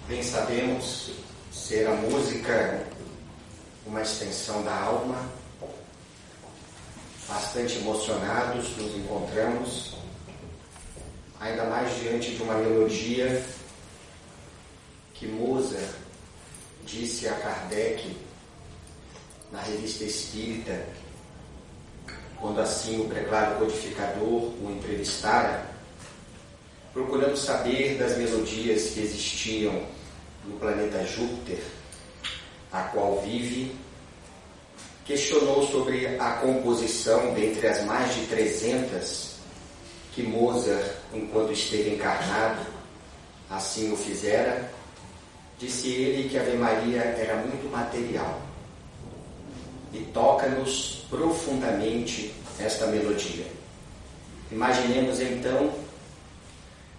Bem sabemos ser a música uma extensão da alma. Bastante emocionados nos encontramos, ainda mais diante de uma melodia que Mozart disse a Kardec na Revista Espírita, quando assim o preclaro codificador o entrevistara, procurando saber das melodias que existiam no planeta Júpiter, a qual vive. Questionou sobre a composição dentre as mais de 300 que Mozart, enquanto esteve encarnado, assim o fizera. Disse ele que a Ave Maria era muito material e toca-nos profundamente esta melodia. Imaginemos então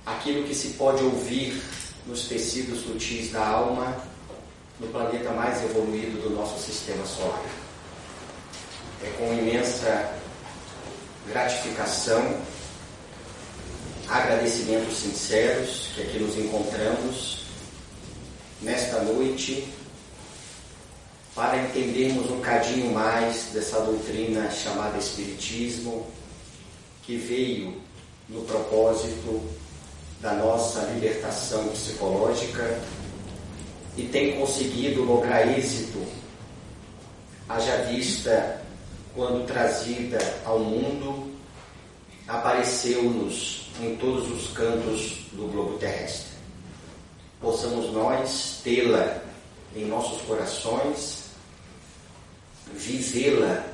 aquilo que se pode ouvir nos tecidos sutis da alma no planeta mais evoluído do nosso sistema solar. É com imensa gratificação, agradecimentos sinceros que aqui nos encontramos nesta noite para entendermos um cadinho mais dessa doutrina chamada Espiritismo, que veio no propósito da nossa libertação psicológica e tem conseguido lograr êxito, haja vista quando trazida ao mundo, apareceu-nos em todos os cantos do globo terrestre. Possamos nós tê-la em nossos corações, vivê-la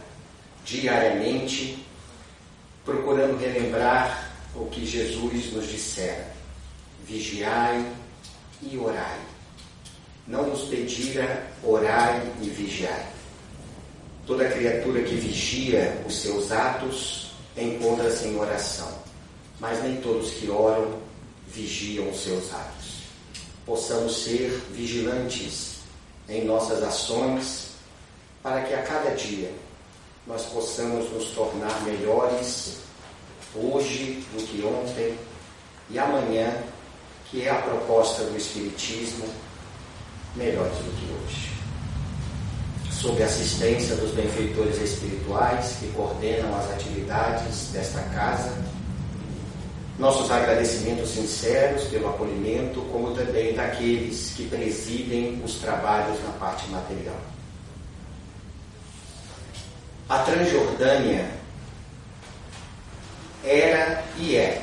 diariamente, procurando relembrar o que Jesus nos dissera: vigiai e orai. Não nos pedira orai e vigiai. Toda criatura que vigia os seus atos encontra-se em oração, mas nem todos que oram vigiam os seus atos. Possamos ser vigilantes em nossas ações, para que a cada dia nós possamos nos tornar melhores hoje do que ontem e amanhã, que é a proposta do Espiritismo, melhores do que hoje. Sob a assistência dos benfeitores espirituais que coordenam as atividades desta casa, nossos agradecimentos sinceros pelo acolhimento, como também daqueles que presidem os trabalhos na parte material. A Transjordânia era e é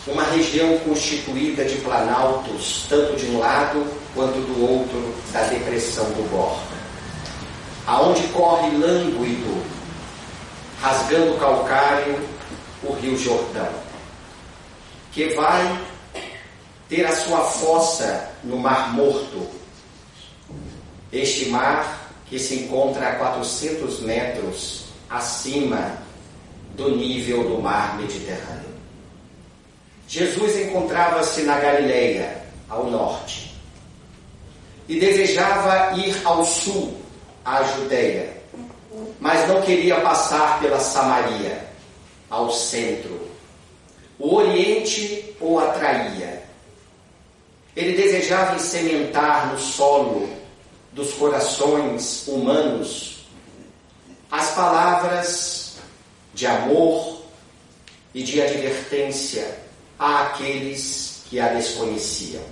uma região constituída de planaltos, tanto de um lado quanto do outro da depressão do Gor, aonde corre lânguido, rasgando o calcário, o rio Jordão, que vai ter a sua fossa no Mar Morto. Este mar que se encontra a 400 metros acima do nível do mar Mediterrâneo. Jesus encontrava-se na Galileia, ao norte, e desejava ir ao sul, à Judeia, mas não queria passar pela Samaria, ao centro. O Oriente o atraía. Ele desejava sementar no solo dos corações humanos as palavras de amor e de advertência àqueles que a desconheciam.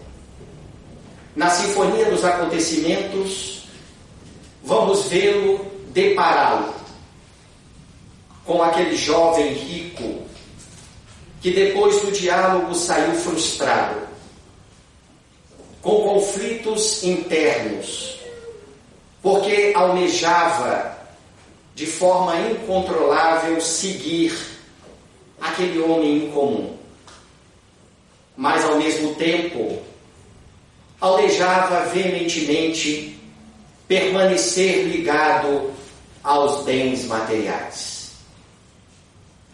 Na sinfonia dos acontecimentos, vamos vê-lo depará-lo com aquele jovem rico que depois do diálogo saiu frustrado, com conflitos internos, porque almejava de forma incontrolável seguir aquele homem incomum, mas ao mesmo tempo almejava veementemente permanecer ligado aos bens materiais.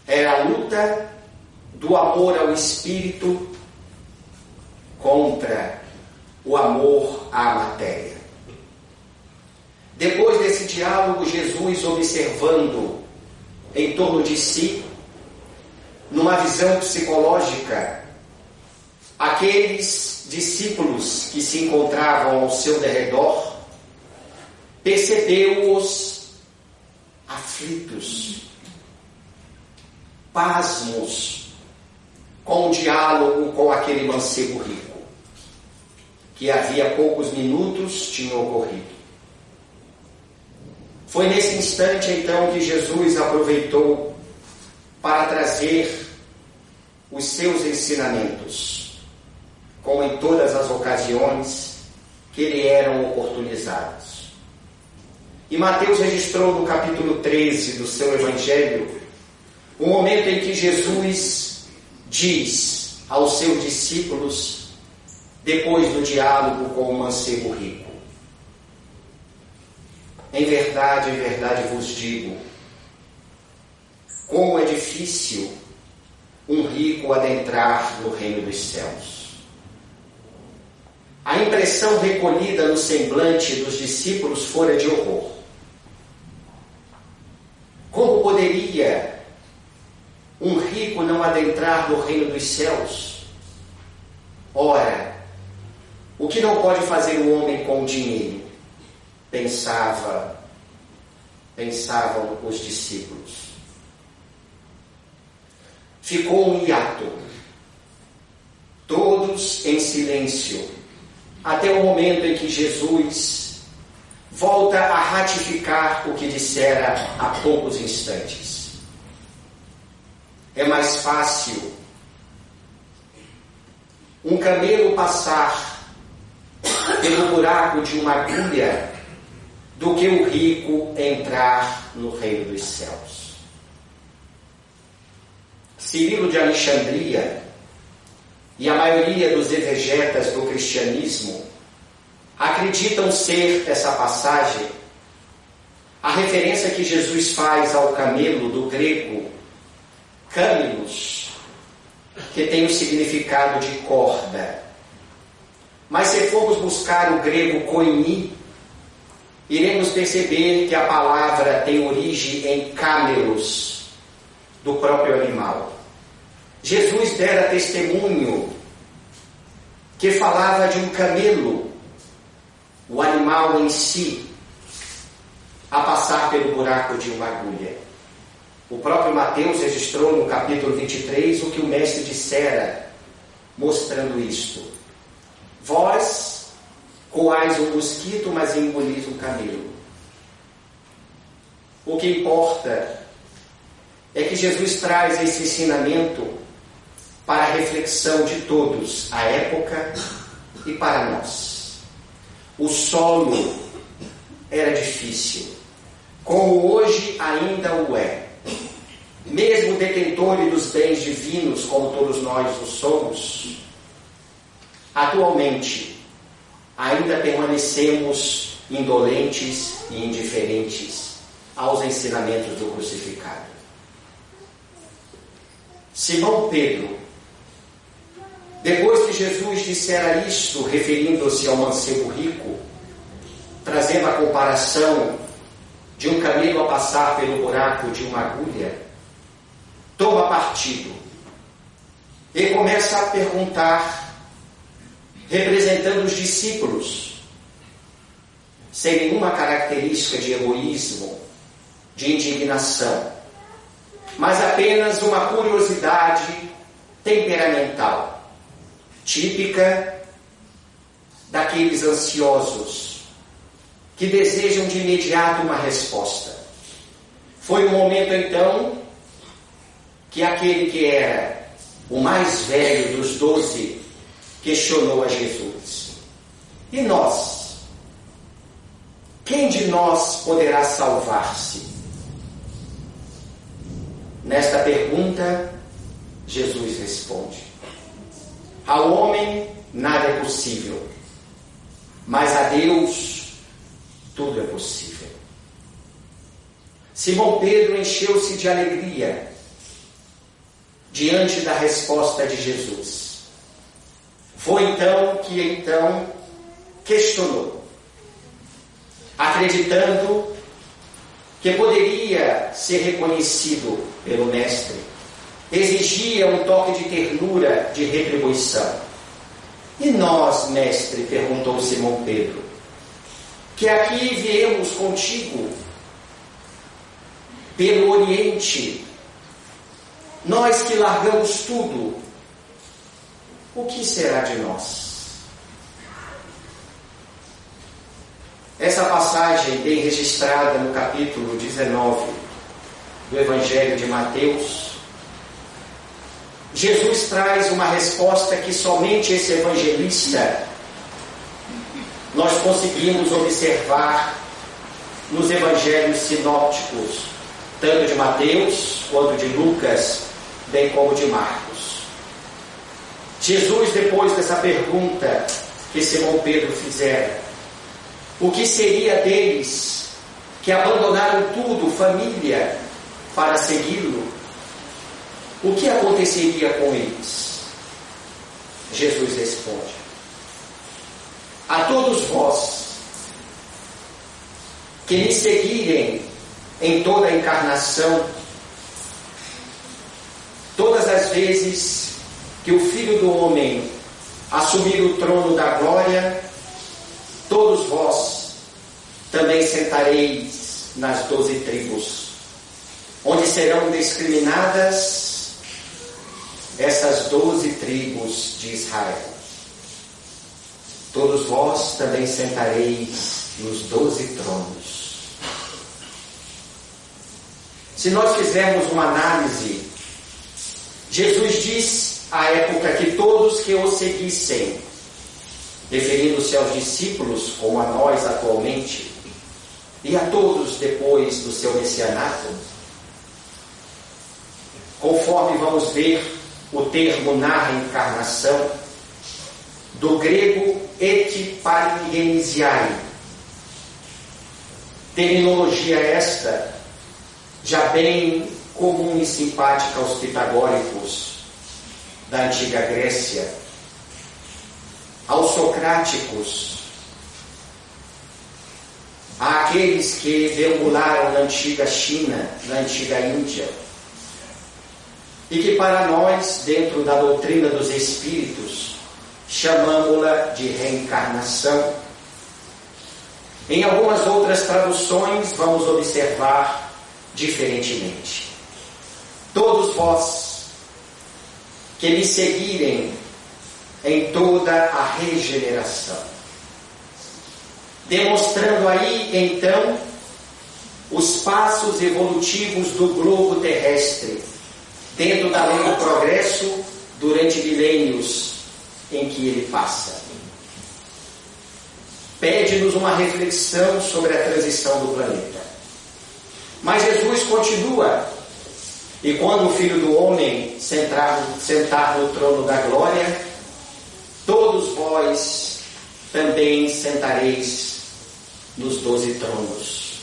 Era a luta do amor ao espírito contra o amor à matéria. Depois desse diálogo, Jesus Jesus observando em torno de si, numa visão psicológica, aqueles discípulos que se encontravam ao seu derredor, percebeu-os aflitos, pasmos, com o diálogo com aquele mancebo rico, que havia poucos minutos tinha ocorrido. Foi nesse instante, então, que Jesus aproveitou para trazer os seus ensinamentos, como em todas as ocasiões que lhe eram oportunizados. E Mateus registrou no capítulo 13 do seu Evangelho o momento em que Jesus diz aos seus discípulos, depois do diálogo com o mancebo rico: em verdade vos digo, como é difícil um rico adentrar no reino dos céus. A impressão recolhida no semblante dos discípulos fora de horror. Como poderia um rico não adentrar no reino dos céus? Ora, o que não pode fazer o homem com o dinheiro? Pensavam os discípulos. Ficou um hiato, todos em silêncio, até o momento em que Jesus volta a ratificar o que dissera há poucos instantes. É mais fácil um camelo passar pelo buraco de uma agulha do que o rico entrar no reino dos céus. Cirilo de Alexandria e a maioria dos exegetas do cristianismo acreditam ser essa passagem a referência que Jesus faz ao camelo, do grego câmelos, que tem o significado de corda. Mas se formos buscar o grego koini, iremos perceber que a palavra tem origem em camelos, do próprio animal. Jesus dera testemunho que falava de um camelo, o animal em si, a passar pelo buraco de uma agulha. O próprio Mateus registrou no capítulo 23 o que o mestre dissera, mostrando isto: vós coais um mosquito, mas engolis um camelo. O que importa é que Jesus traz esse ensinamento para a reflexão de todos, à época e para nós. O solo era difícil, como hoje ainda o é. Mesmo detentores dos bens divinos, como todos nós o somos, atualmente ainda permanecemos indolentes e indiferentes aos ensinamentos do crucificado. Simão Pedro, depois que Jesus dissera isto, referindo-se ao mancebo rico, trazendo a comparação de um camelo a passar pelo buraco de uma agulha, toma partido e começa a perguntar, representando os discípulos, sem nenhuma característica de egoísmo, de indignação, mas apenas uma curiosidade temperamental, típica daqueles ansiosos que desejam de imediato uma resposta. Foi o momento, então, que aquele que era o mais velho dos 12 questionou a Jesus: e nós? Quem de nós poderá salvar-se? Nesta pergunta, Jesus responde: ao homem nada é possível, mas a Deus tudo é possível. Simão Pedro encheu-se de alegria diante da resposta de Jesus. Foi então que questionou, acreditando que poderia ser reconhecido pelo mestre, exigia um toque de ternura, de retribuição. E nós, mestre, perguntou Simão Pedro, que aqui viemos contigo pelo Oriente, nós que largamos tudo, o que será de nós? Essa passagem bem registrada no capítulo 19 do Evangelho de Mateus, Jesus traz uma resposta que somente esse evangelista nós conseguimos observar nos evangelhos sinópticos, tanto de Mateus quanto de Lucas, bem como de Marcos. Jesus, depois dessa pergunta que Simão Pedro fizera, o que seria deles que abandonaram tudo, família, para segui-lo? O que aconteceria com eles? Jesus responde: a todos vós que me seguirem em toda a encarnação, todas as vezes que o Filho do Homem assumir o trono da glória, todos vós também sentareis nas 12 tribos, onde serão discriminadas essas 12 tribos de Israel. Todos vós também sentareis nos 12 tronos. Se nós fizermos uma análise, Jesus diz à época que todos que o seguissem, referindo-se aos discípulos, como a nós atualmente, e a todos depois do seu messianato, conforme vamos ver o termo na reencarnação, do grego etipalingenesiai, terminologia esta já bem comum e simpática aos pitagóricos da antiga Grécia, aos socráticos, àqueles que deambularam na antiga China, na antiga Índia, e que para nós, dentro da doutrina dos espíritos, chamamos-la de reencarnação. Em algumas outras traduções vamos observar diferentemente. Todos vós que me seguirem em toda a regeneração, demonstrando aí então os passos evolutivos do globo terrestre dentro da lei do progresso durante milênios em que ele passa. Pede-nos uma reflexão sobre a transição do planeta. Mas Jesus continua, e quando o Filho do Homem sentar no trono da glória, todos vós também sentareis nos 12 tronos.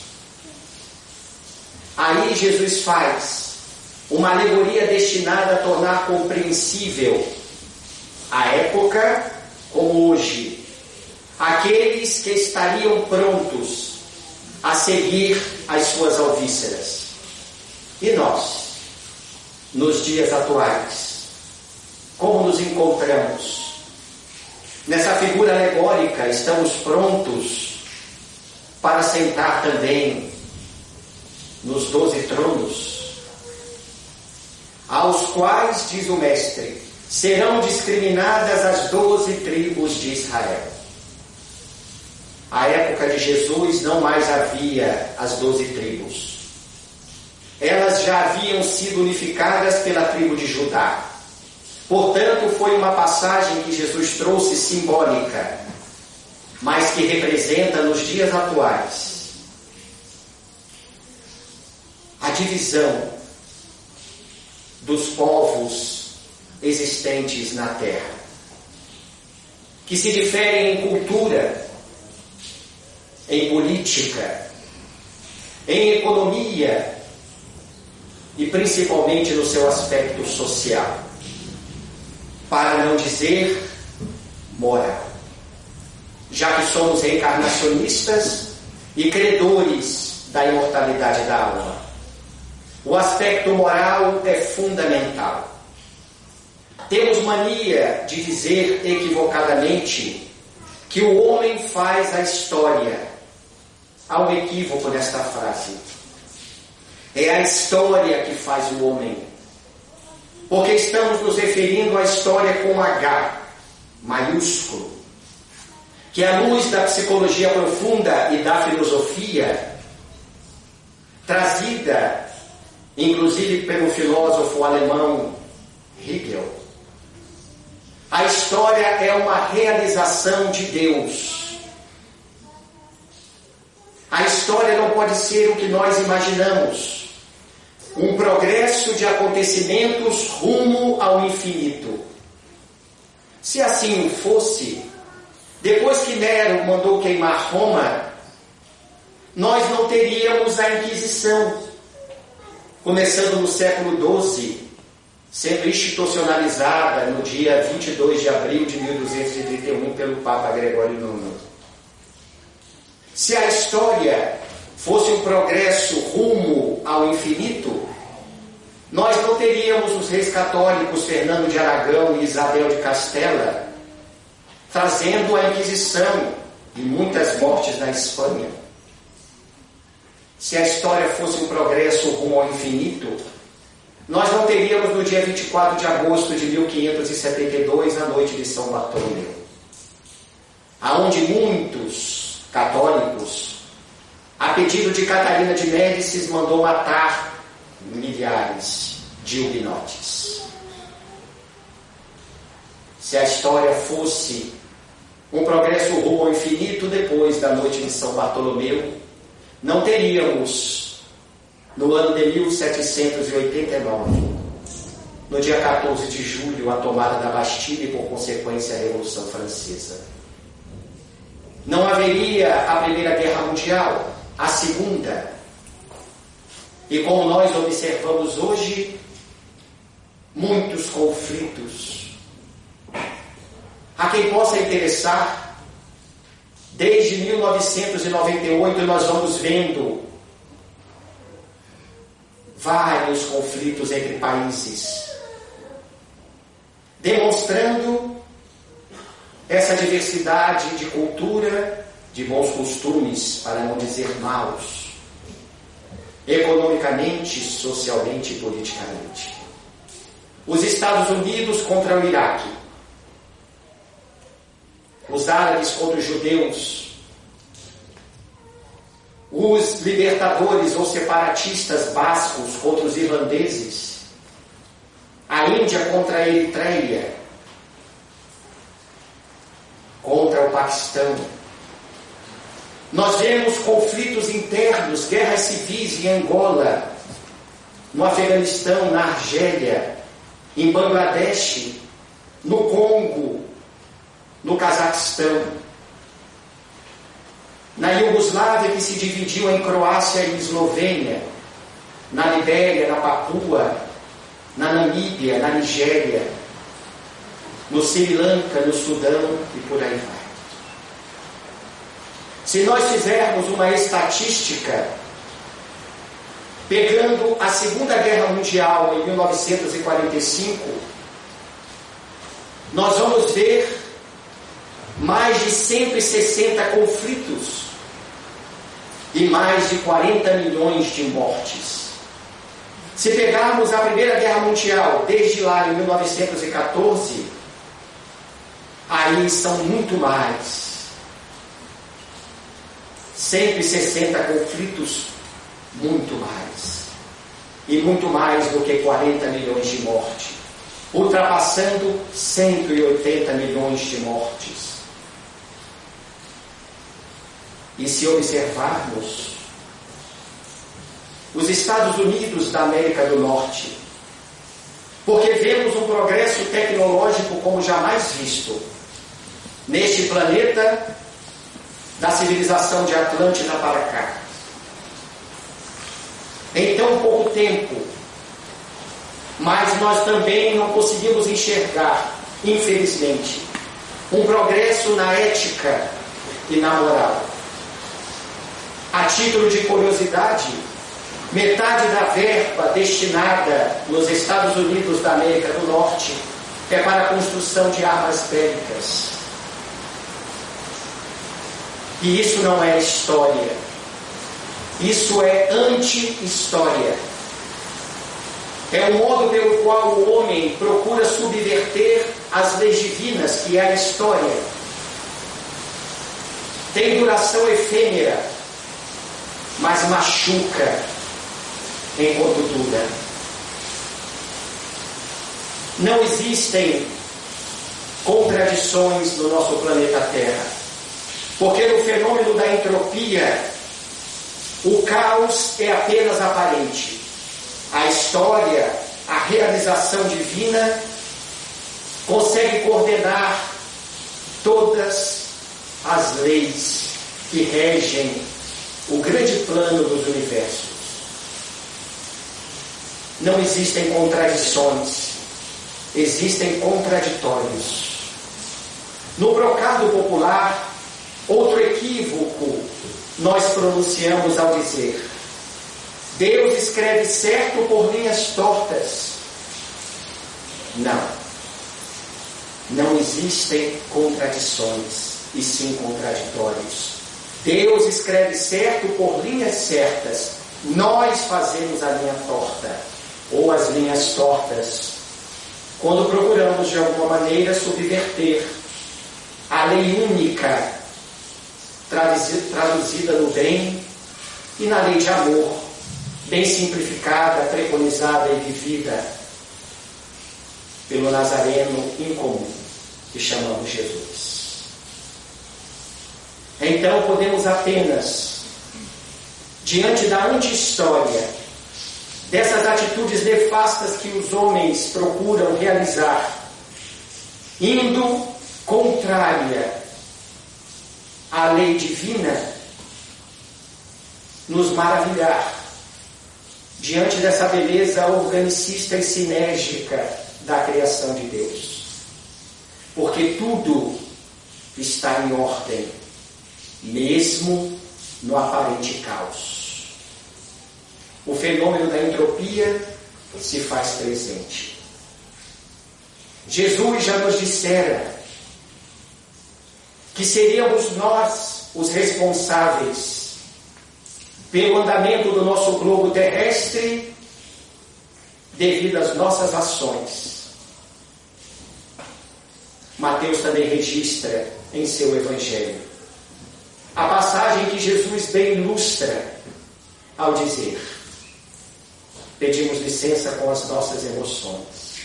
Aí Jesus faz uma alegoria destinada a tornar compreensível a época como hoje aqueles que estariam prontos a seguir as suas alvíceras. E nós, nos dias atuais, como nos encontramos? Nessa figura alegórica, estamos prontos para sentar também nos 12 tronos, aos quais, diz o Mestre, serão discriminadas as 12 tribos de Israel. À época de Jesus não mais havia as 12 tribos. Elas já haviam sido unificadas pela tribo de Judá. Portanto, foi uma passagem que Jesus trouxe simbólica, mas que representa nos dias atuais a divisão dos povos existentes na Terra, que se diferem em cultura, em política, em economia e principalmente no seu aspecto social, para não dizer moral, já que somos reencarnacionistas e credores da imortalidade da alma. O aspecto moral é fundamental. Temos mania de dizer equivocadamente que o homem faz a história. Há um equívoco nesta frase. É a história que faz o homem. Porque estamos nos referindo à história com H, maiúsculo, que à luz da psicologia profunda e da filosofia, trazida inclusive pelo filósofo alemão Hegel, a história é uma realização de Deus. A história não pode ser o que nós imaginamos, um progresso de acontecimentos rumo ao infinito. Se assim fosse, depois que Nero mandou queimar Roma, nós não teríamos a Inquisição, começando no século XII, sendo institucionalizada no dia 22 de abril de 1231 pelo Papa Gregório IX. Se a história fosse um progresso rumo ao infinito, nós não teríamos os reis católicos Fernando de Aragão e Isabel de Castela trazendo a Inquisição e muitas mortes na Espanha. Se a história fosse um progresso rumo ao infinito, nós não teríamos no dia 24 de agosto de 1572 a noite de São Bartolomeu, aonde muitos católicos, a pedido de Catarina de Médicis, mandou matar milhares de huguenotes. Se a história fosse um progresso rumo ao infinito, depois da noite de São Bartolomeu, não teríamos, no ano de 1789, no dia 14 de julho, a tomada da Bastilha e, por consequência, a Revolução Francesa. Não haveria a Primeira Guerra Mundial, a Segunda. E como nós observamos hoje, muitos conflitos. A quem possa interessar, desde 1998 nós vamos vendo vários conflitos entre países, demonstrando essa diversidade de cultura, de bons costumes, para não dizer maus, economicamente, socialmente e politicamente. Os Estados Unidos contra o Iraque, os árabes contra os judeus, os libertadores ou separatistas bascos contra os irlandeses, a Índia contra a Eritreia, contra o Paquistão. Nós vemos conflitos internos, guerras civis em Angola, no Afeganistão, na Argélia, em Bangladesh, no Congo, no Cazaquistão, na Iugoslávia, que se dividiu em Croácia e Eslovênia, na Libéria, na Papua, na Namíbia, na Nigéria, no Sri Lanka, no Sudão e por aí vai. Se nós fizermos uma estatística, pegando a Segunda Guerra Mundial em 1945, nós vamos ver mais de 160 conflitos e mais de 40 milhões de mortes. Se pegarmos a Primeira Guerra Mundial, desde lá em 1914, aí são muito mais. 160 conflitos, muito mais. E muito mais do que 40 milhões de mortes, ultrapassando 180 milhões de mortes. E se observarmos, os Estados Unidos da América do Norte, porque vemos um progresso tecnológico como jamais visto neste planeta, da civilização de Atlântida para cá. Em tão pouco tempo, mas nós também não conseguimos enxergar, infelizmente, um progresso na ética e na moral. A título de curiosidade, metade da verba destinada nos Estados Unidos da América do Norte é para a construção de armas bélicas. E isso não é história. Isso é anti-história. É o modo pelo qual o homem procura subverter as leis divinas, que é a história. Tem duração efêmera, mas machuca enquanto dura. Não existem contradições no nosso planeta Terra, porque no fenômeno da entropia, o caos é apenas aparente. A história, a realização divina, consegue coordenar todas as leis que regem o grande plano dos universos. Não existem contradições, existem contraditórios. No brocado popular, outro equívoco nós pronunciamos ao dizer: Deus escreve certo por linhas tortas. Não existem contradições, e sim contraditórios. Deus escreve certo por linhas certas. Nós fazemos a linha torta, ou as linhas tortas, quando procuramos de alguma maneira subverter a lei única traduzida no bem e na lei de amor, bem simplificada, preconizada e vivida pelo Nazareno incomum, que chamamos Jesus. Então podemos apenas, diante da anti-história, dessas atitudes nefastas que os homens procuram realizar, indo contrária à lei divina, nos maravilhar diante dessa beleza organicista e sinérgica da criação de Deus. Porque tudo está em ordem, mesmo no aparente caos. O fenômeno da entropia se faz presente. Jesus já nos dissera que seríamos nós os responsáveis pelo andamento do nosso globo terrestre devido às nossas ações. Mateus também registra em seu Evangelho a passagem que Jesus bem ilustra ao dizer: pedimos licença com as nossas emoções.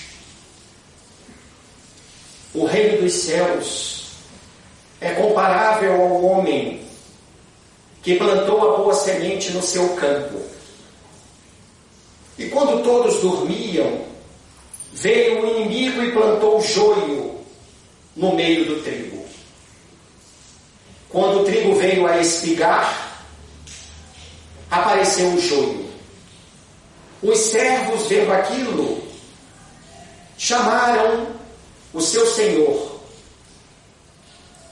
O reino dos céus é comparável ao homem que plantou a boa semente no seu campo. E quando todos dormiam, veio o inimigo e plantou o joio no meio do trigo. Quando o trigo veio a espigar, apareceu o joio. Os servos, vendo aquilo, chamaram o seu senhor.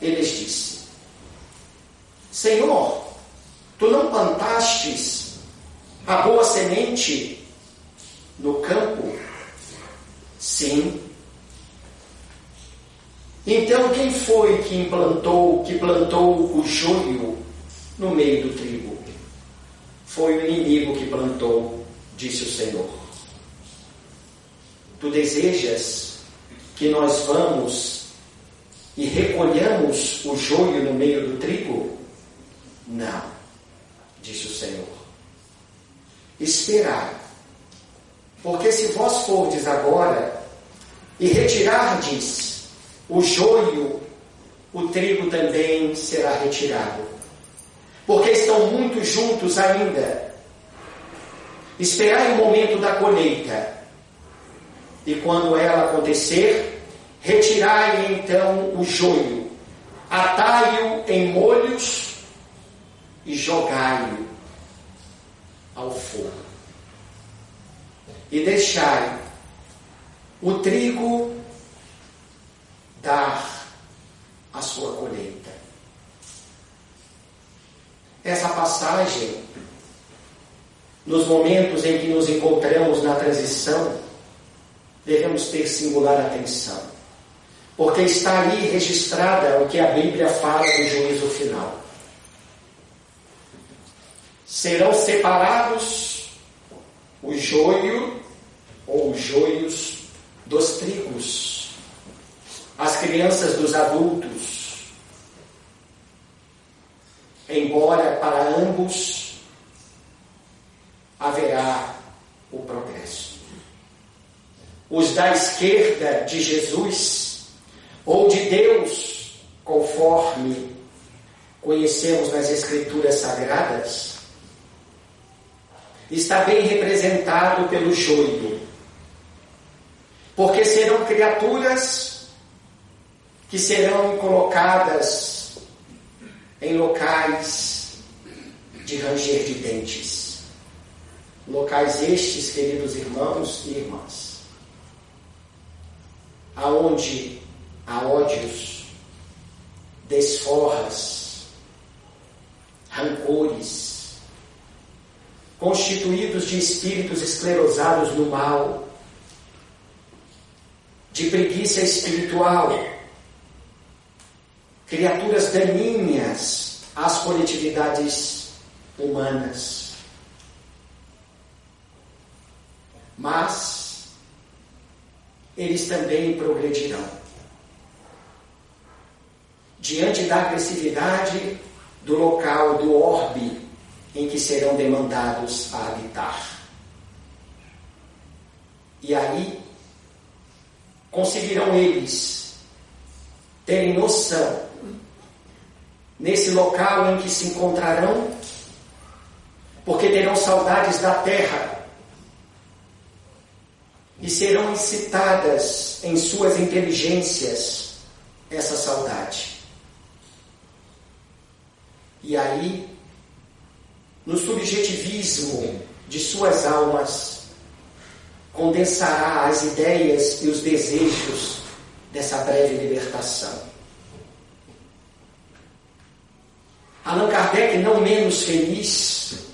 Ele lhes disse: Senhor, tu não plantastes a boa semente no campo? Sim. Então quem foi que plantou o joio no meio do trigo? Foi o inimigo que plantou, disse o Senhor. Tu desejas que nós vamos e recolhamos o joio no meio do trigo? Não, disse o Senhor. Esperai, porque se vós fordes agora e retirardes o joio, o trigo também será retirado, porque estão muito juntos ainda. Esperai o momento da colheita, e quando ela acontecer, retirai então o joio, atai-o em molhos e jogai-o ao fogo. E deixai o trigo dar a sua colheita. Essa passagem nos momentos em que nos encontramos na transição, devemos ter singular atenção, porque está ali registrada o que a Bíblia fala do juízo final. Serão separados o joio ou os joios dos trigos, as crianças dos adultos, embora para ambos haverá o progresso. Os da esquerda de Jesus, ou de Deus, conforme conhecemos nas Escrituras Sagradas, está bem representado pelo joio, porque serão criaturas que serão colocadas em locais de ranger de dentes. Locais estes, queridos irmãos e irmãs, aonde há ódios, desforras, rancores, constituídos de espíritos esclerosados no mal, de preguiça espiritual, criaturas daninhas às coletividades humanas. Mas eles também progredirão. Diante da agressividade do local, do orbe em que serão demandados a habitar. E aí conseguirão eles terem noção, nesse local em que se encontrarão, porque terão saudades da terra, e serão incitadas em suas inteligências essa saudade. E aí, no subjetivismo de suas almas, condensará as ideias e os desejos dessa breve libertação. Allan Kardec, não menos feliz,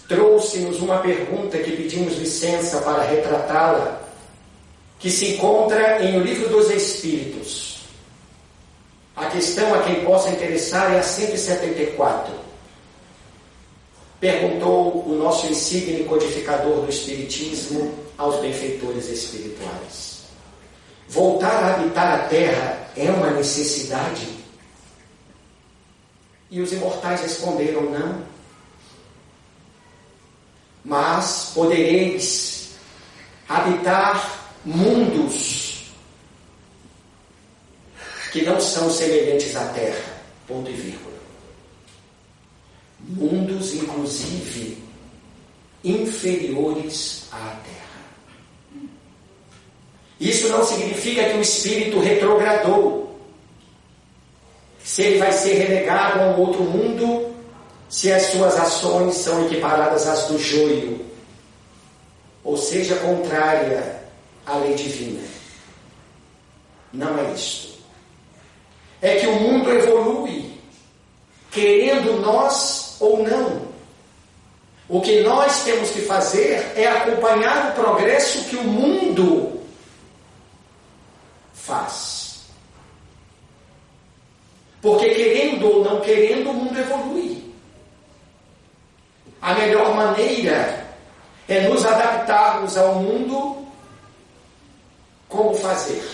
trouxe-nos uma pergunta que pedimos licença para retratá-la, que se encontra em O Livro dos Espíritos. A questão a quem possa interessar é a 174. Perguntou o nosso insigne codificador do Espiritismo aos benfeitores espirituais: voltar a habitar a terra é uma necessidade? E os imortais responderam: não. Mas podereis habitar mundos que não são semelhantes à terra. Ponto e vírgula. Mundos, inclusive, inferiores à terra. Isso não significa que o espírito retrogradou. Se ele vai ser relegado a um outro mundo, se as suas ações são equiparadas às do joio, ou seja, contrária à lei divina. Não é isto. É que o mundo evolui, querendo nós ou não. O que nós temos que fazer é acompanhar o progresso que o mundo faz. Porque querendo ou não querendo, o mundo evolui. A melhor maneira é nos adaptarmos ao mundo. Como fazer?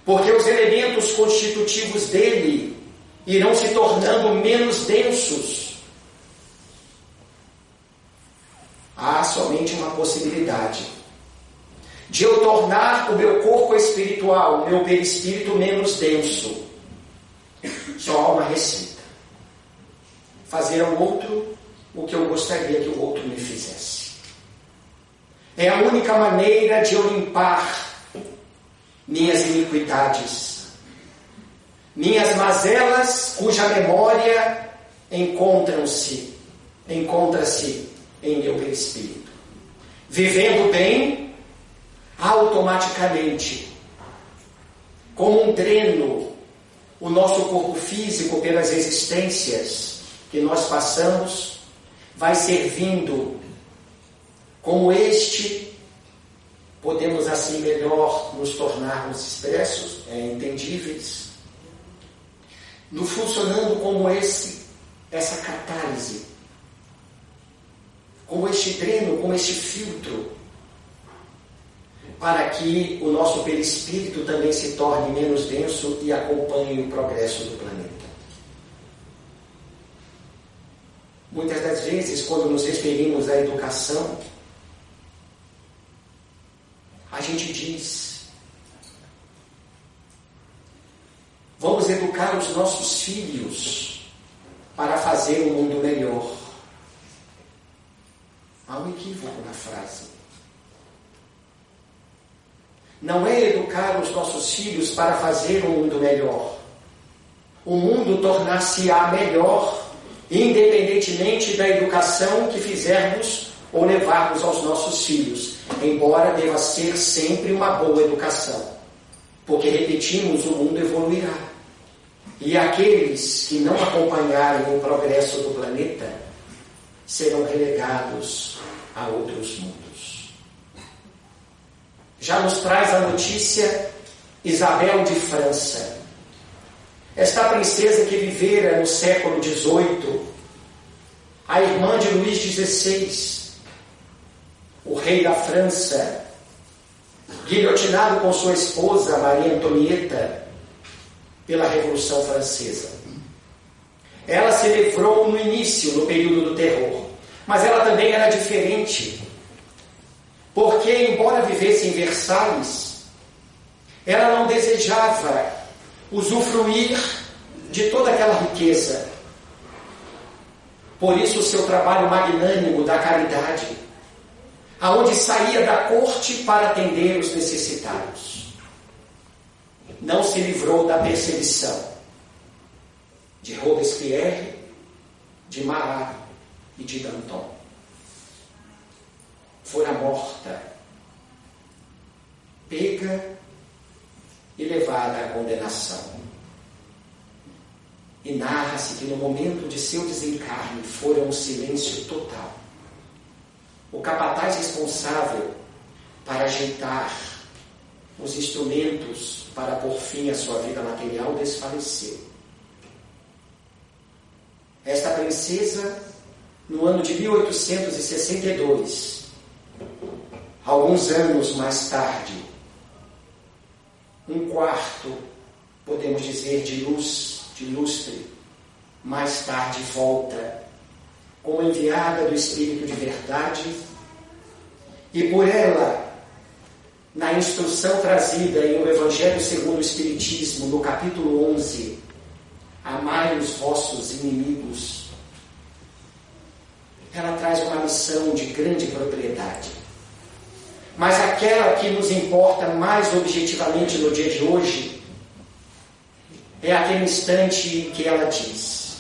Porque os elementos constitutivos dele irão se tornando menos densos. Há somente uma possibilidade: de eu tornar o meu corpo espiritual, o meu perispírito, menos denso. Só há uma receita: fazer ao outro o que eu gostaria que o outro me fizesse. É a única maneira de eu limpar minhas iniquidades, minhas mazelas, cuja memória encontra-se em meu perispírito. Vivendo bem, automaticamente, como um dreno, o nosso corpo físico pelas existências que nós passamos vai servindo como podemos assim melhor nos tornarmos expressos, entendíveis, funcionando como essa catálise, como este dreno, como este filtro, para que o nosso perispírito também se torne menos denso e acompanhe o progresso do planeta. Muitas das vezes, quando nos referimos à educação, a gente diz: vamos educar os nossos filhos para fazer um mundo melhor. Há um equívoco na frase. Não é educar os nossos filhos para fazer um mundo melhor. O mundo tornar-se-á melhor, independentemente da educação que fizermos ou levarmos aos nossos filhos, embora deva ser sempre uma boa educação, porque, repetimos, o mundo evoluirá. E aqueles que não acompanharem o progresso do planeta serão relegados a outros mundos. Já nos traz a notícia Isabel de França. Esta princesa que vivera no século XVIII, a irmã de Luís XVI, o rei da França, guilhotinado com sua esposa, Maria Antonieta, pela Revolução Francesa. Ela se livrou no início, no período do terror, mas ela também era diferente, porque, embora vivesse em Versalhes, ela não desejava usufruir de toda aquela riqueza. Por isso, o seu trabalho magnânimo da caridade, aonde saía da corte para atender os necessitados. Não se livrou da perseguição de Robespierre, de Marat e de Danton. Fora morta, pega e levada à condenação. E narra-se que no momento de seu desencarne fora um silêncio total. O capataz responsável para ajeitar os instrumentos para pôr fim à sua vida material desfaleceu. Esta princesa, no ano de 1862, alguns anos mais tarde, um quarto, podemos dizer, de luz, de lustre, mais tarde volta como enviada do Espírito de verdade, e por ela, na instrução trazida em O Evangelho segundo o Espiritismo, no capítulo 11, amai os vossos inimigos, ela traz uma missão de grande propriedade. Mas aquela que nos importa mais objetivamente no dia de hoje é aquele instante em que ela diz: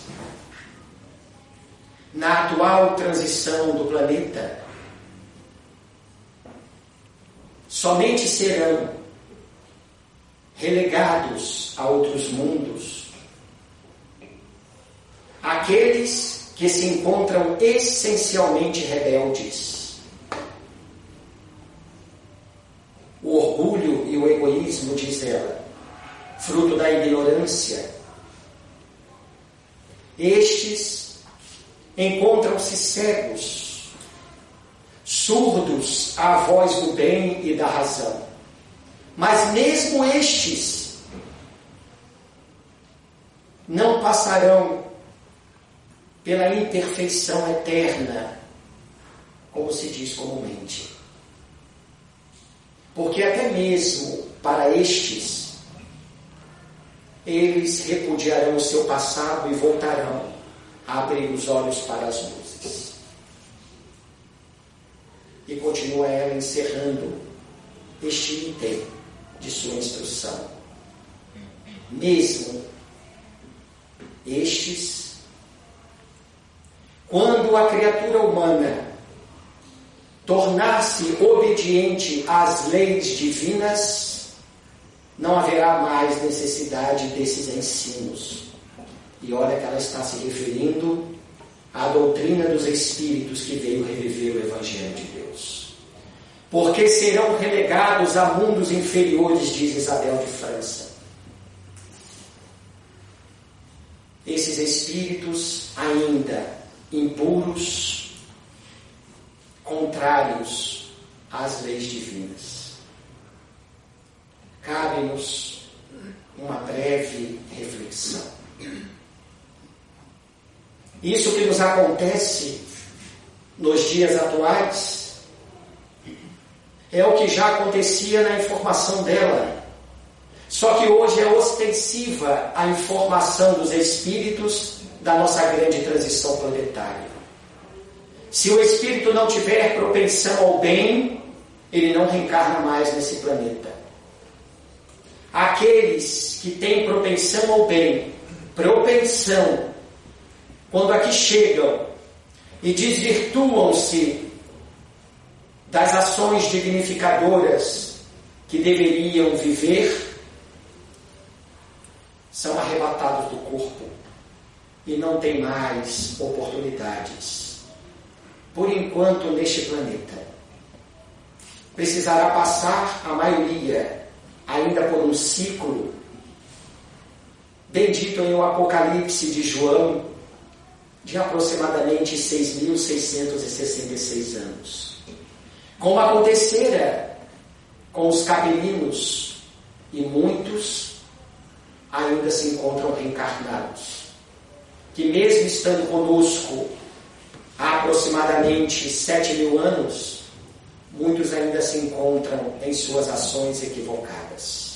na atual transição do planeta, somente serão relegados a outros mundos aqueles que se encontram essencialmente rebeldes. O orgulho e o egoísmo, diz ela, fruto da ignorância, estes encontram-se cegos, surdos à voz do bem e da razão. Mas mesmo estes não passarão pela imperfeição eterna, como se diz comumente. Porque até mesmo para estes, eles repudiarão o seu passado e voltarão a abrir os olhos para as luzes. E continua ela encerrando este item de sua instrução. Mesmo estes, quando a criatura humana tornar-se obediente às leis divinas, não haverá mais necessidade desses ensinos. E olha que ela está se referindo a doutrina dos Espíritos que veio reviver o Evangelho de Deus. Porque serão relegados a mundos inferiores, diz Isabel de França. Esses espíritos ainda impuros, contrários às leis divinas. Cabe-nos uma breve reflexão. Isso que nos acontece nos dias atuais é o que já acontecia na informação dela. Só que hoje é ostensiva a informação dos espíritos da nossa grande transição planetária. Se o espírito não tiver propensão ao bem, ele não reencarna mais nesse planeta. Aqueles que têm propensão ao bem, quando aqui chegam e desvirtuam-se das ações dignificadoras que deveriam viver, são arrebatados do corpo e não têm mais oportunidades. Por enquanto, neste planeta, precisará passar a maioria ainda por um ciclo bendito em o Apocalipse de João, de aproximadamente 6.666 anos. Como acontecera com os capelinos, e muitos ainda se encontram reencarnados, que mesmo estando conosco há aproximadamente 7.000 anos, muitos ainda se encontram em suas ações equivocadas.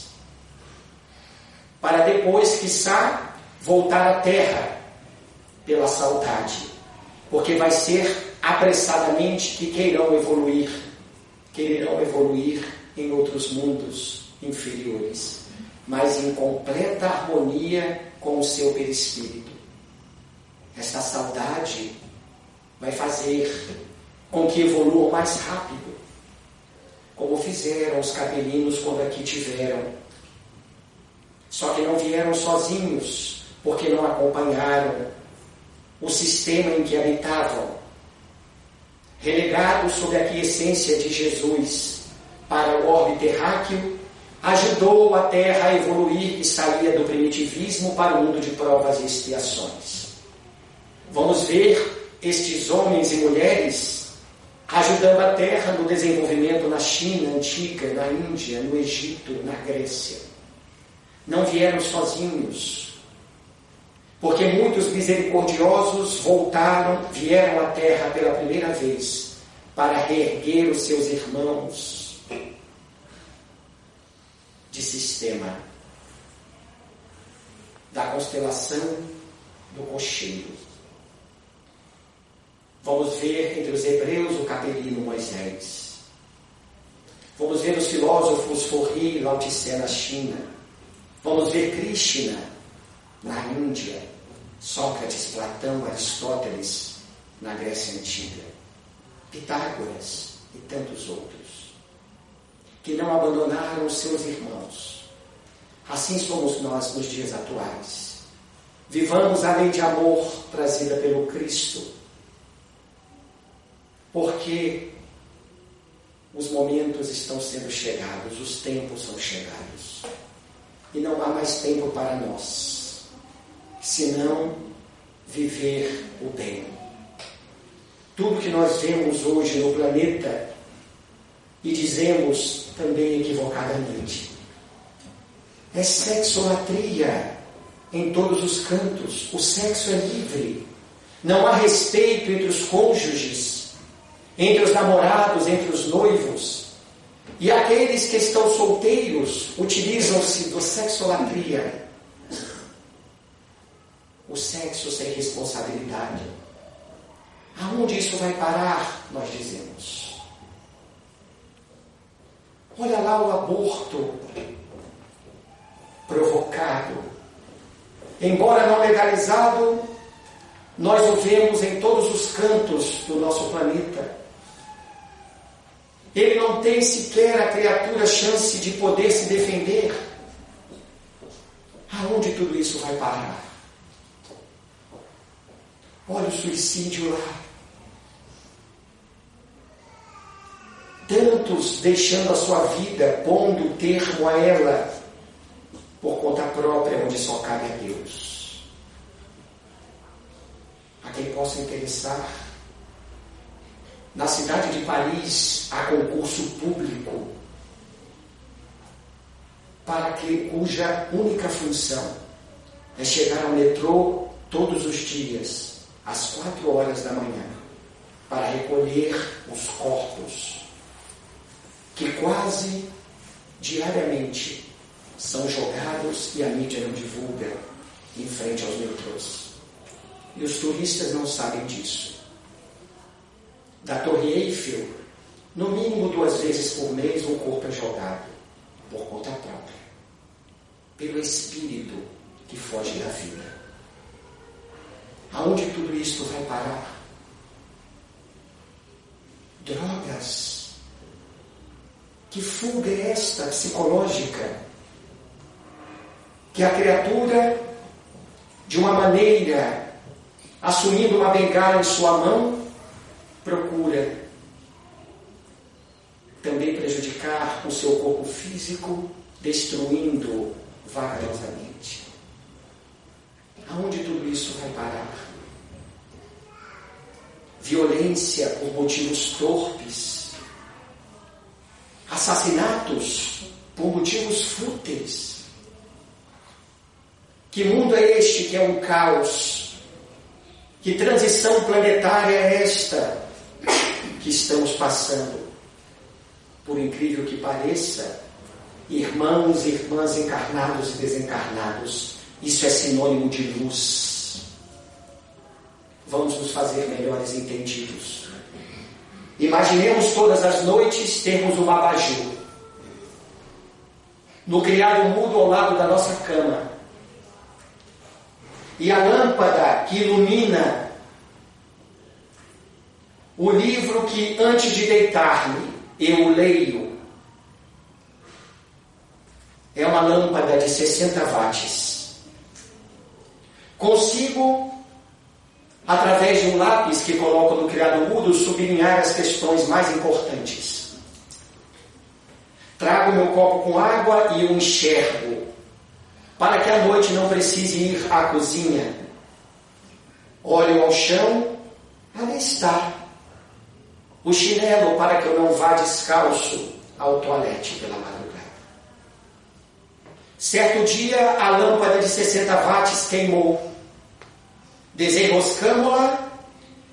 Para depois, quiçá, voltar à Terra pela saudade, porque vai ser apressadamente que queirão evoluir em outros mundos inferiores, mas em completa harmonia com o seu perispírito. Esta saudade vai fazer com que evoluam mais rápido, como fizeram os capelinos quando aqui tiveram. Só que não vieram sozinhos, porque não acompanharam o sistema em que habitavam. Relegados sob a quiescência de Jesus para o orbe terráqueo, ajudou a Terra a evoluir e saía do primitivismo para o mundo de provas e expiações. Vamos ver estes homens e mulheres ajudando a Terra no desenvolvimento na China antiga, na Índia, no Egito, na Grécia. Não vieram sozinhos, porque muitos misericordiosos vieram à Terra pela primeira vez para reerguer os seus irmãos de sistema da constelação do cocheiro. Vamos ver entre os hebreus o capelino Moisés. Vamos ver os filósofos Forri e Lao Tse na China. Vamos ver Krishna na Índia, Sócrates, Platão, Aristóteles na Grécia Antiga, Pitágoras e tantos outros, que não abandonaram os seus irmãos. Assim somos nós nos dias atuais. Vivamos a lei de amor trazida pelo Cristo, porque os momentos estão sendo chegados, os tempos são chegados. E não há mais tempo para nós, senão viver o bem. Tudo que nós vemos hoje no planeta, e dizemos também equivocadamente, é sexolatria em todos os cantos. O sexo é livre. Não há respeito entre os cônjuges, entre os namorados, entre os noivos. E aqueles que estão solteiros utilizam-se do sexolatria. O sexo sem responsabilidade. Aonde isso vai parar? Nós dizemos. Olha lá o aborto provocado. Embora não legalizado, nós o vemos em todos os cantos do nosso planeta. Ele não tem sequer a criatura chance de poder se defender. Aonde tudo isso vai parar? Olha o suicídio lá. Tantos deixando a sua vida, pondo termo a ela, por conta própria, onde só cabe a Deus. A quem possa interessar, na cidade de Paris há concurso público cuja única função é chegar ao metrô todos os dias, às 4 horas da manhã, para recolher os corpos que quase diariamente são jogados e a mídia não divulga em frente aos metrôs. E os turistas não sabem disso. Da Torre Eiffel, no mínimo 2 vezes por mês, um corpo é jogado por conta própria, pelo espírito que foge da vida. Aonde tudo isto vai parar? Drogas. Que fuga é esta psicológica? Que a criatura, de uma maneira, assumindo uma bengala em sua mão, procura também prejudicar o seu corpo físico, destruindo vagarosamente. Aonde tudo isso vai parar? Violência por motivos torpes, assassinatos por motivos fúteis. Que mundo é este que é um caos? Que transição planetária é esta que estamos passando? Por incrível que pareça, irmãos e irmãs encarnados e desencarnados, isso é sinônimo de luz. Vamos nos fazer melhores entendidos. Imaginemos todas as noites termos um abajur no criado mudo ao lado da nossa cama. E a lâmpada que ilumina o livro que antes de deitar-me eu leio é uma lâmpada de 60 watts. Consigo, através de um lápis que coloco no criado mudo, sublinhar as questões mais importantes. Trago meu copo com água e o enxergo, para que à noite não precise ir à cozinha. Olho ao chão, ali está. O chinelo para que eu não vá descalço ao toalete pela madrugada. Certo dia, a lâmpada de 60 watts queimou. Desenroscamo-la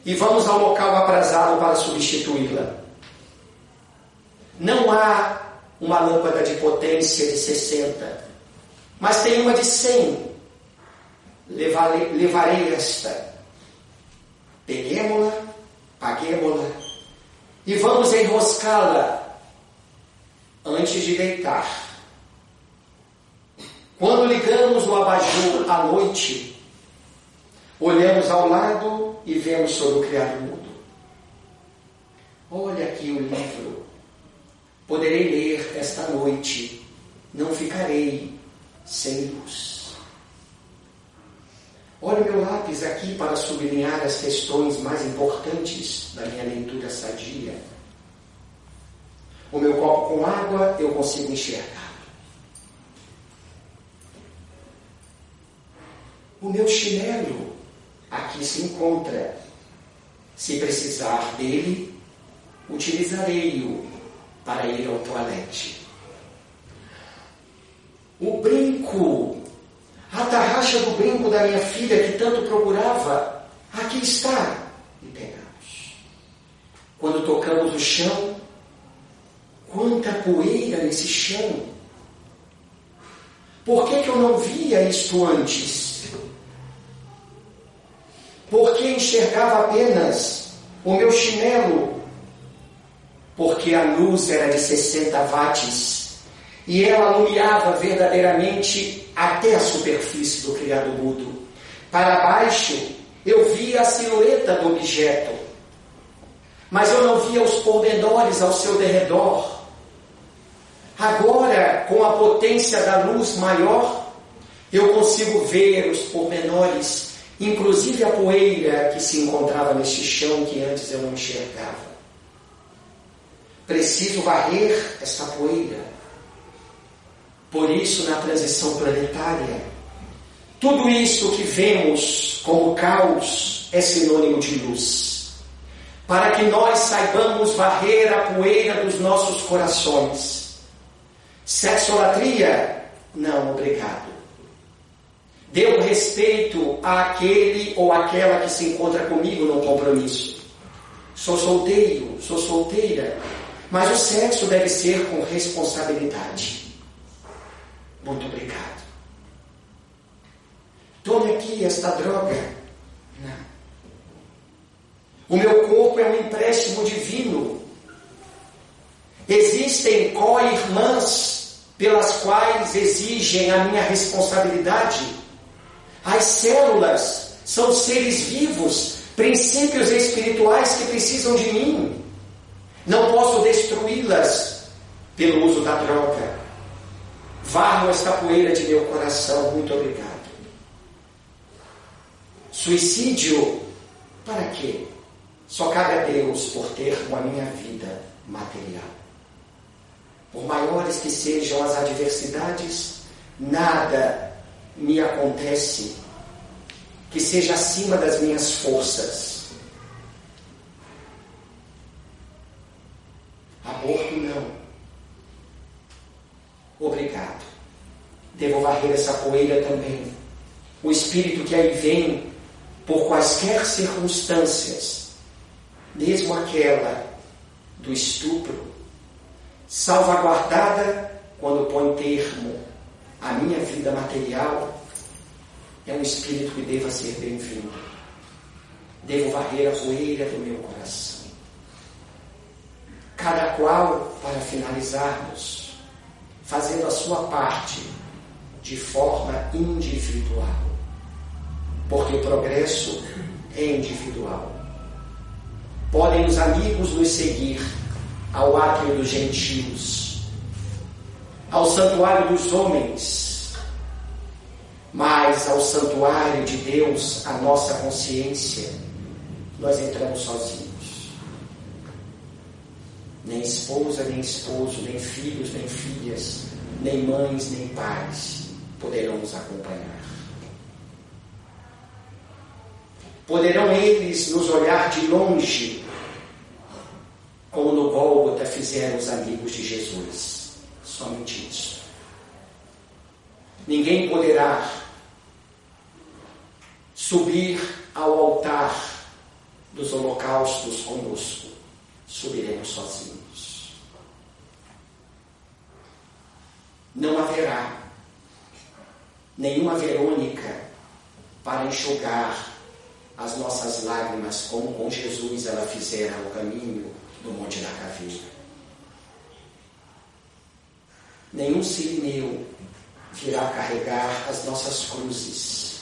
e vamos ao local aprazado para substituí-la. Não há uma lâmpada de potência de 60, mas tem uma de 100. Levarei esta. Peguemo-la, paguemo-la e vamos enroscá-la antes de deitar. Quando ligamos o abajur à noite, olhamos ao lado e vemos sobre o criado mudo. Olha aqui o livro. Poderei ler esta noite. Não ficarei sem luz. Olha o meu lápis aqui para sublinhar as questões mais importantes da minha leitura sadia. O meu copo com água eu consigo enxergar. O meu chinelo aqui se encontra. Se precisar dele, utilizarei-o para ir ao toalete. O brinco, a tarraxa do brinco da minha filha que tanto procurava, aqui está. E pegamos. Quando tocamos o chão, quanta poeira nesse chão. Por que eu não via isto antes? Porque enxergava apenas o meu chinelo? Porque a luz era de 60 watts e ela alumiava verdadeiramente até a superfície do criado mudo. Para baixo eu via a silhueta do objeto, mas eu não via os pormenores ao seu derredor. Agora, com a potência da luz maior, eu consigo ver os pormenores inclusive a poeira que se encontrava neste chão que antes eu não enxergava. Preciso varrer esta poeira. Por isso, na transição planetária, tudo isso que vemos como caos é sinônimo de luz, para que nós saibamos varrer a poeira dos nossos corações. Sexolatria? Não, obrigado. Devo respeito àquele ou àquela que se encontra comigo num compromisso. Sou solteiro, sou solteira, mas o sexo deve ser com responsabilidade. Muito obrigado. Tome aqui esta droga. Não. O meu corpo é um empréstimo divino. Existem co-irmãs pelas quais exigem a minha responsabilidade. As células são seres vivos, princípios espirituais que precisam de mim. Não posso destruí-las pelo uso da droga. Varro esta poeira de meu coração. Muito obrigado. Suicídio? Para quê? Só cabe a Deus por ter com a minha vida material. Por maiores que sejam as adversidades, nada me acontece que seja acima das minhas forças. Aborto não. Obrigado. Devo varrer essa poeira também. O espírito que aí vem, por quaisquer circunstâncias, mesmo aquela do estupro, salvaguardada quando põe termo à minha vida material, é um espírito que deva ser bem-vindo. Devo varrer a poeira do meu coração. Cada qual, para finalizarmos, fazendo a sua parte de forma individual. Porque o progresso é individual. Podem os amigos nos seguir ao átrio dos gentios, ao santuário dos homens, mas ao santuário de Deus, a nossa consciência, nós entramos sozinhos. Nem esposa, nem esposo, nem filhos, nem filhas, nem mães, nem pais poderão nos acompanhar. Poderão eles nos olhar de longe, como no Gólgota fizeram os amigos de Jesus. Somente isso. Ninguém poderá subir ao altar dos holocaustos conosco. Subiremos sozinhos. Não haverá nenhuma Verônica para enxugar as nossas lágrimas, como com Jesus ela fizera o caminho do Monte da Caveira. Nenhum Sirineu virá carregar as nossas cruzes,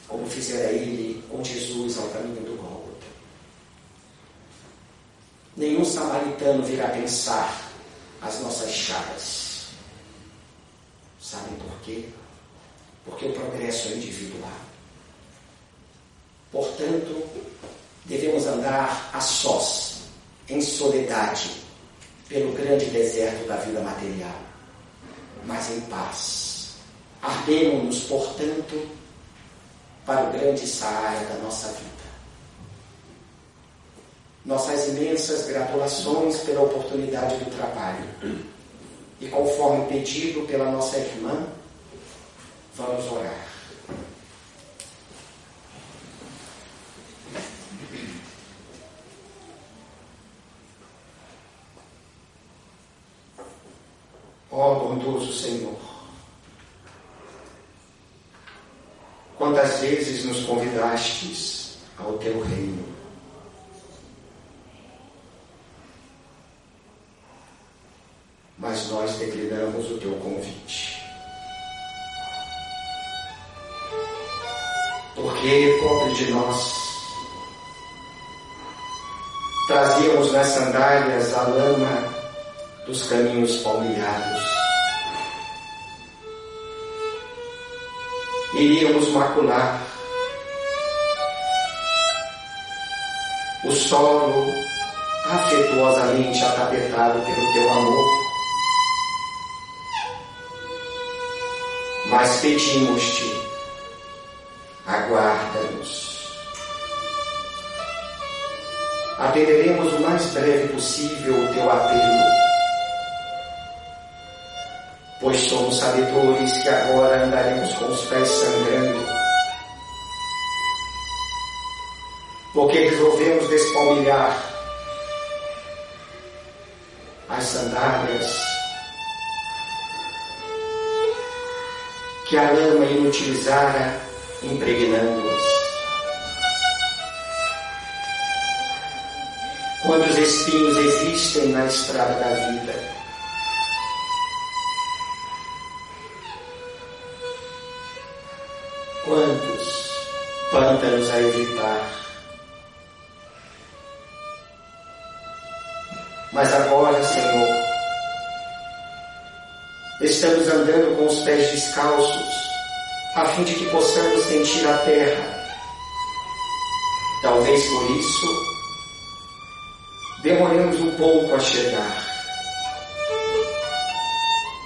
como fizera ele com Jesus ao caminho do Gólgota. Nenhum samaritano virá pensar as nossas chagas. Sabem por quê? Porque o progresso é individual. Portanto, devemos andar a sós, em soledade, pelo grande deserto da vida material, mas em paz. Ardemos-nos, portanto, para o grande Saara da nossa vida. Nossas imensas gratulações pela oportunidade do trabalho. E conforme pedido pela nossa irmã, vamos orar. Ó bondoso Senhor, quantas vezes nos convidastes ao teu reino, mas nós declinamos o teu convite. Porque, pobre de nós, trazíamos nas sandálias a lama dos caminhos palmilhados. iríamos macular o solo afetuosamente atapetado pelo teu amor. Mas pedimos-te, aguarda-nos. Atenderemos o mais breve possível o teu apelo, pois somos sabedores que agora andaremos com os pés sangrando, porque resolvemos despalmilhar as sandálias que a lama inutilizara, impregnando-as. Quantos espinhos existem na estrada da vida? Quantos pântanos a evitar? Mas agora, Senhor, estamos andando com os pés descalços, a fim de que possamos sentir a terra. Talvez por isso demoremos um pouco a chegar.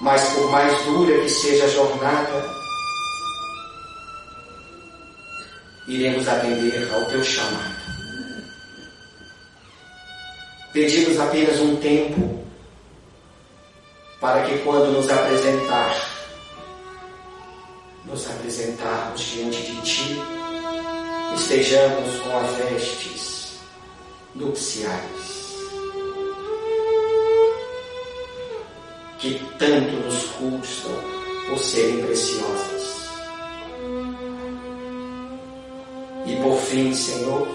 Mas por mais dura que seja a jornada, iremos atender ao teu chamado. Pedimos apenas um tempo para que quando nos apresentarmos diante de ti, estejamos com as vestes nupciais que tanto nos custam por serem preciosas. E por fim, Senhor,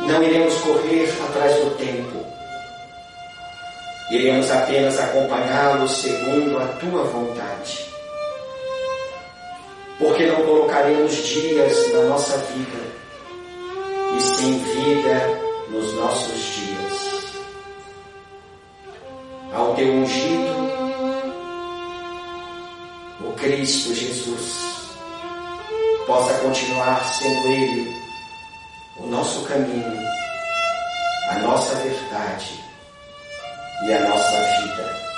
não iremos correr atrás do tempo, iremos apenas acompanhá-lo segundo a tua vontade, porque não colocaremos dias na nossa vida, e sim vida nos nossos dias. Ao teu ungido, o Cristo Jesus, possa continuar sendo Ele o nosso caminho, a nossa verdade e a nossa vida.